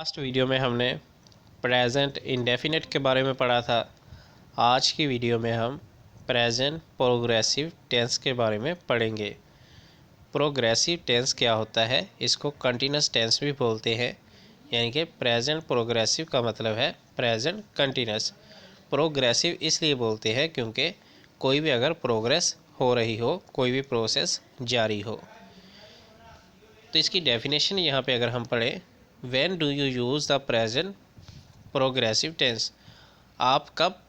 Last video में हमने present indefinite के बारे में पढ़ा था। आज की वीडियो में हम प्रेजेंट प्रोग्रेसिव टेंस के बारे में पढ़ेंगे। प्रोग्रेसिव टेंस क्या होता है, इसको कंटिन्यूस टेंस भी बोलते हैं। यानी कि प्रेजेंट प्रोग्रेसिव का मतलब है प्रेजेंट कंटिन्यूस। प्रोग्रेसिव इसलिए बोलते हैं क्योंकि कोई भी अगर प्रोग्रेस हो रही हो, कोई भी प्रोसेस जारी हो। तो इसकी डेफिनेशन यहाँ पे अगर हम पढ़ें, when do you use the present progressive tense, आप कब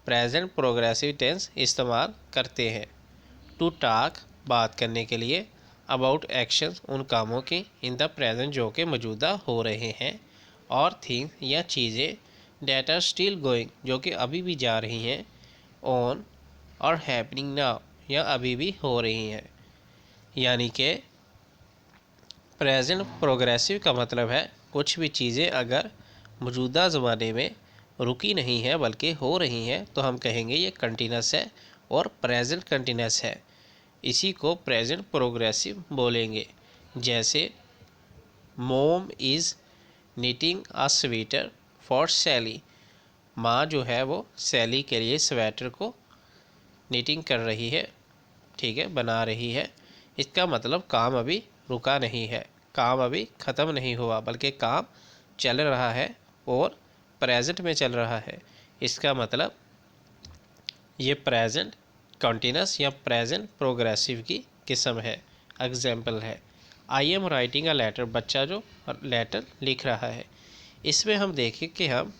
प्रेजेंट प्रोग्रेसिव टेंस इस्तेमाल करते हैं। टू टॉक, बात करने के लिए, अबाउट एक्शंस, उन कामों की, इन द प्रेजेंट जो कि मौजूदा हो रहे हैं, और थिंग्स या चीज़ें, डेट आर स्टिल गोइंग जो कि अभी भी जा रही हैं, ऑन और हैपनिंग नाउ या अभी भी हो रही हैं। यानी कि प्रेजेंट प्रोग्रेसिव का मतलब है कुछ भी चीज़ें अगर मौजूदा ज़माने में रुकी नहीं है बल्कि हो रही हैं तो हम कहेंगे ये कंटिन्यूस है और प्रेजेंट कंटिन्यूस है। इसी को प्रेजेंट प्रोग्रेसिव बोलेंगे। जैसे mom is knitting a sweater for Sally, माँ जो है वो सैली के लिए स्वेटर को निटिंग कर रही है, ठीक है, बना रही है। इसका मतलब काम अभी रुका नहीं है, काम अभी ख़त्म नहीं हुआ बल्कि काम चल रहा है और प्रेजेंट में चल रहा है। इसका मतलब ये प्रेजेंट कंटिन्यूस या प्रेजेंट प्रोग्रेसिव की किस्म है। एग्जाम्पल है, I am writing a letter, बच्चा जो लेटर लिख रहा है। इसमें हम देखें कि हम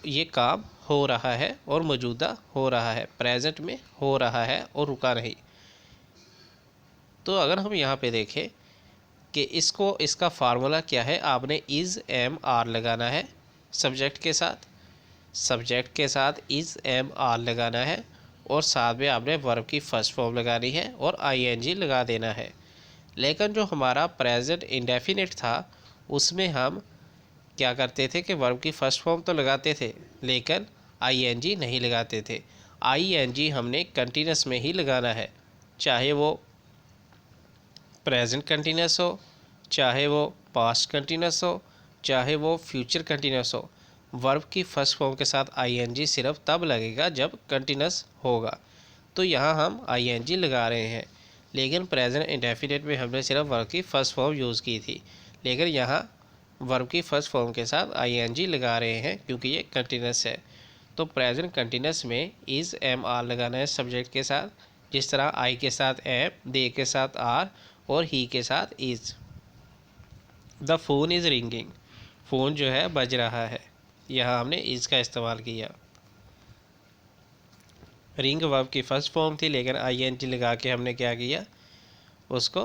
ये काम हो रहा है और मौजूदा हो रहा है, प्रेजेंट में हो रहा है और रुका नहीं। तो अगर हम यहाँ पे देखें कि इसका फार्मूला क्या है, आपने इज़ एम आर लगाना है सब्जेक्ट के साथ, सब्जेक्ट के साथ इज़ एम आर लगाना है और साथ में आपने वर्ब की फर्स्ट फॉर्म लगानी है और आईएनजी लगा देना है। लेकिन जो हमारा प्रेजेंट इंडेफिनिट था उसमें हम क्या करते थे कि वर्ब की फर्स्ट फॉर्म तो लगाते थे लेकिन आईएनजी नहीं लगाते थे। आईएनजी हमने कंटिन्यूस में ही लगाना है, चाहे वो प्रेजेंट कंटिन्यूस हो, चाहे वो पास्ट कंटिन्यूस हो, चाहे वो फ्यूचर कंटिन्यूस हो। वर्ब की फर्स्ट फॉर्म के साथ आईएनजी सिर्फ तब लगेगा जब कंटिन्यूस होगा। तो यहाँ हम आईएनजी लगा रहे हैं, लेकिन प्रेजेंट इंडेफिनिट में हमने सिर्फ वर्ब की फर्स्ट फॉर्म यूज़ की थी। लेकिन यहाँ वर्ब की फर्स्ट फॉर्म के साथ आईएनजी लगा रहे हैं क्योंकि ये कंटिन्यूस है। तो प्रेजेंट कंटिन्यूस में इज़ एम आर लगाना है सब्जेक्ट के साथ, जिस तरह आई के साथ एम, दे के साथ आर और ही के साथ is. The phone is ringing, phone जो है बज रहा है, यहाँ हमने इज़ का इस्तेमाल किया। रिंग वर्ब की फर्स्ट फॉर्म थी लेकिन आईएनजी लगा के हमने क्या किया, उसको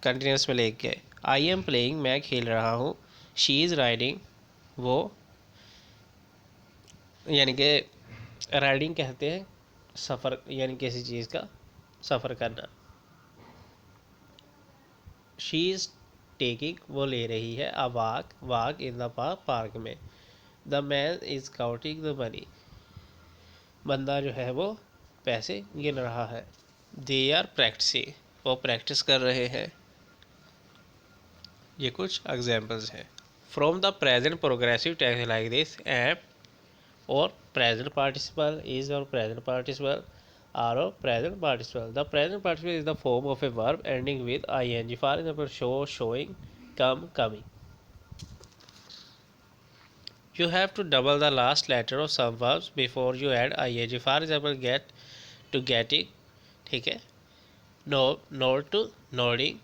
कंटिन्यूस में ले गए। आई एम प्लेइंग, मैं खेल रहा हूँ। शी इज़ राइडिंग, वो यानी कि राइडिंग कहते हैं सफ़र, यानी किसी चीज़ का सफ़र करना। शी इज़ टेकिंग, वो ले रही है a walk, walk in the park, park में। The man is counting the money, बंदा जो है वो पैसे गिन रहा है। दे आर प्रैक्टिसिंग, वो प्रैक्टिस कर रहे हैं। ये कुछ एग्जाम्पल्स हैं। From the present progressive tense like this, am और प्रेजेंट पार्टिसिपल, इज और प्रेजेंट पार्टिसिपल, आर और present participle. The present participle is the form of a verb ending with ING. For example, show, showing, come, coming. You have to double the last letter of some verbs before you add ing. For example, get to getting, ठीक है, no, nod to nodding,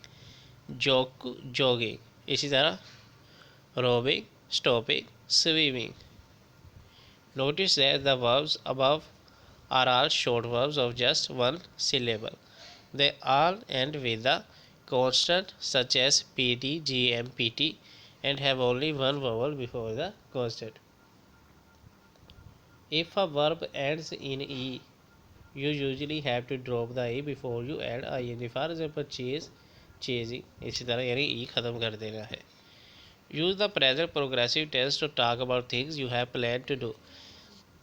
jog to jogging। इसी तरह rowing, stopping, swimming। Notice that the verbs above are all short verbs of just one syllable. They all end with the consonant such as pt, gm, pt and have only one vowel before the consonant. If a verb ends in e, you usually have to drop the e before you add ing. For example, chase, chasing। इसी तरह यानी e ख़त्म कर देना है। Use the present progressive tense to talk about things you have planned to do।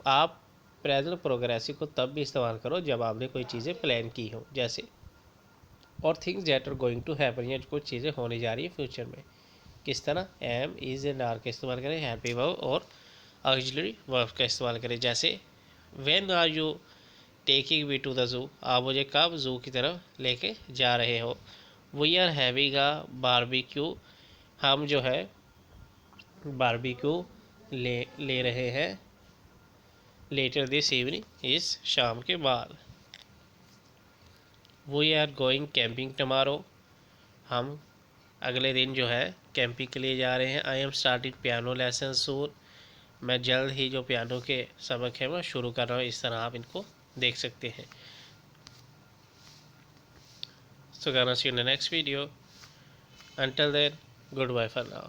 आप present progressive को तब भी इस्तेमाल करो जब आपने कोई चीज़ें प्लान की हो, जैसे और things that are going to happen, या कुछ चीज़ें होने जा रही है फ्यूचर में। किस तरह एम, इज एंड आर का इस्तेमाल करें, हैप्पी वर्ब और ऑक्सिलरी वर्ब का इस्तेमाल करें। जैसे when are you taking me to the zoo, आप मुझे कब ज़ू की तरफ लेके जा रहे हो। We are having a barbecue, हम जो है बारबेक्यू ले रहे हैं लेटर दिस इवनिंग, इस शाम के बाद। We are going camping tomorrow, हम अगले दिन जो है कैंपिंग के लिए जा रहे हैं। I am starting piano lesson soon, मैं जल्द ही जो पियानो के सबक है वह शुरू कर रहा हूँ। इस तरह आप इनको देख सकते हैं। So gonna see you in the next video. Until then, goodbye for now.